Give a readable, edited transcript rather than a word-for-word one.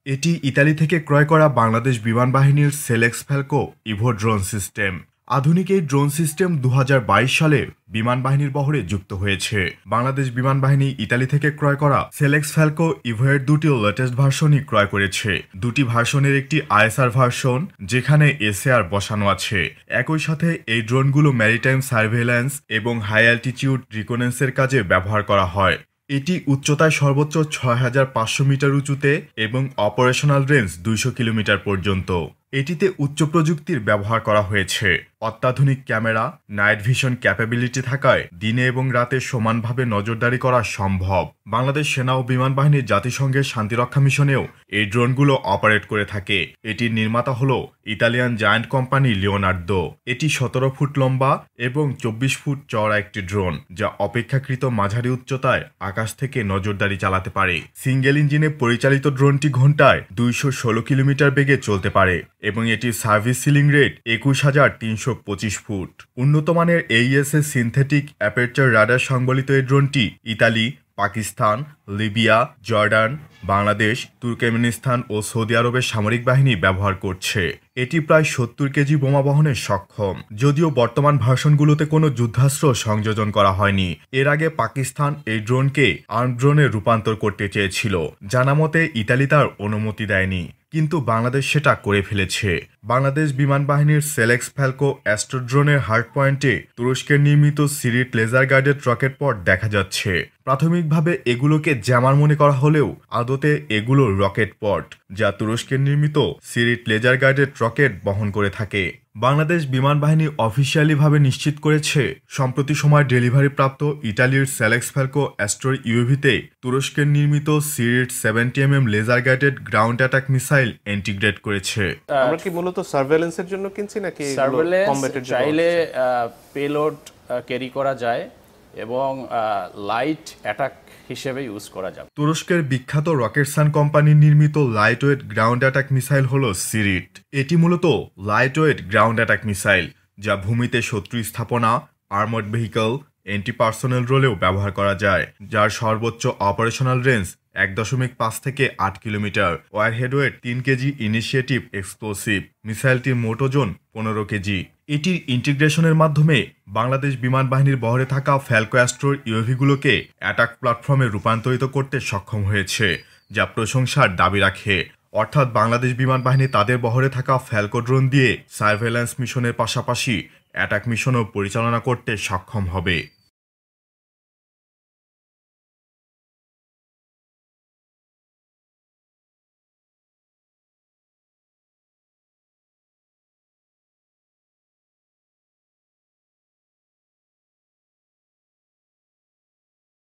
এটি ইতালি থেকে ক্রয় করা বাংলাদেশ বিমান বাহিনীর সেলেক্স ফ্যালকো ইভো ড্রোন সিস্টেম। আধুনিক এই ড্রোন সিস্টেম ২০২২ সালে বিমান বাহিনীর বহরে যুক্ত হয়েছে। বাংলাদেশ বিমান বাহিনী ইতালি থেকে ক্রয় করা সেলেক্স ফ্যালকো ইভো-এর দুটি লেটেস্ট ভার্সনই ক্রয় করেছে। দুটি ভার্সনের একটি আইএসআর ভার্সন, যেখানে এসএআর বসানো আছে। একই সাথে এই ড্রোনগুলো ম্যারিটাইম সার্ভেইল্যান্স এবং হাই অ্যালটিটিউড রিকনেন্সের কাজে ব্যবহার করা হয়। এটি উচ্চতায় সর্বোচ্চ ৬৫০০ মিটার উঁচুতে এবং অপারেশনাল রেঞ্জ ২০০ কিলোমিটার পর্যন্ত। এটিতে উচ্চ প্রযুক্তির ব্যবহার করা হয়েছে। অত্যাধুনিক ক্যামেরা, নাইট ভিশন ক্যাপাবিলিটি থাকায় দিনে এবং রাতে সমানভাবে নজরদারি করা সম্ভব। বাংলাদেশ সেনা ও বিমান বাহিনীর জাতিসংঘের শান্তিরক্ষা মিশনেও এই ড্রোনগুলো অপারেট করে থাকে। এটির নির্মাতা হল ইতালিয়ান জায়ান্ট কোম্পানি লিওনার্দো। এটি ১৭ ফুট লম্বা এবং ২৪ ফুট চওড়া একটি ড্রোন, যা অপেক্ষাকৃত মাঝারি উচ্চতায় আকাশ থেকে নজরদারি চালাতে পারে। সিঙ্গেল ইঞ্জিনে পরিচালিত ড্রোনটি ঘন্টায় ২১৬ কিলোমিটার বেগে চলতে পারে এবং এটির সার্ভিস সিলিং রেট ২১,৩২৫ ফুট। উন্নত মানের এইএসএস সিনথেটিক অ্যাপারচার রাডার সংবলিত এই ড্রোনটি Italy, Pakistan, Libya, Jordan, Bangladesh, Turkmenistan ও সৌদি আরবের সামরিক বাহিনী ব্যবহার করছে। এটি প্রায় ৭০ কেজি বোমা বহনে সক্ষম। যদিও বর্তমান ভার্সনগুলোতে কোনো যুদ্ধাস্ত্র সংযোজন করা হয়নি। এর আগে পাকিস্তান এই ড্রোনকে আর্ম ড্রোনে রূপান্তর করতে চেয়েছিল। জানা মতে ইতালি তার অনুমতি দেয়নি, কিন্তু বাংলাদেশ সেটা করে ফেলেছে। বাংলাদেশ বিমান বাহিনীর সেলেক্স ফ্যালকো অ্যাস্ট্রো ড্রোনের হার্ড পয়েন্টে তুরস্কের নির্মিত সিরিট লেজার গাইডেড রকেট পড দেখা যাচ্ছে। প্রাথমিকভাবে এগুলোকে জ্যামার মনে করা হলেও আদতে এগুলো রকেট পড, যা তুরস্কের নির্মিত সিরিট লেজার গাইডেড রকেট বহন করে থাকে। বাংলাদেশ বিমান বাহিনী অফিসিয়ালিভাবে নিশ্চিত করেছে, সম্প্রতি সময় ডেলিভারিপ্রাপ্ত ইতালির সেলেক্স ফ্যালকো অ্যাস্ট্রো ইউভিতে তুরস্কের নির্মিত Cirit 70mm laser guided ground attack missile integrate করেছে। আমরা কি মূলত সার্ভেলেন্সের জন্য কিনছি নাকি সার্ভেলেন্স চাইলে পেলোড ক্যারি করা যায় এবং লাইট অ্যাটাক হিসেবে ইউজ করা যাবে। তুরস্কের বিখ্যাত রকেটসান কোম্পানির নির্মিত লাইটওয়েট গ্রাউন্ড অ্যাটাক মিসাইল হল সিরিট। এটি মূলত লাইটওয়েট গ্রাউন্ড অ্যাটাক মিসাইল, যা ভূমিতে শত্রু স্থাপনা, আর্মড ভেহিকল, এন্টি পার্সোনেল রোলেও ব্যবহার করা যায়, যার সর্বোচ্চ অপারেশনাল রেঞ্জ ১.৫ থেকে ৮ kilometre. Warhead weight ৩ KG initiative explosive. মিসাইলটির মোট ওজন ১৫ কেজি। এটির ইন্টিগ্রেশনের মাধ্যমে বাংলাদেশ বিমান বাহিনীর বহরে থাকা ফ্যালকো অ্যাস্ট্রোর ইউভিগুলোকে অ্যাটাক প্ল্যাটফর্মে রূপান্তরিত করতে সক্ষম হয়েছে, যা প্রশংসার দাবি রাখে। অর্থাৎ বাংলাদেশ বিমান বাহিনী তাদের বহরে থাকা ফ্যালকো ড্রোন দিয়ে সার্ভেইল্যান্স মিশনের পাশাপাশি অ্যাটাক মিশনও পরিচালনা করতে সক্ষম হবে।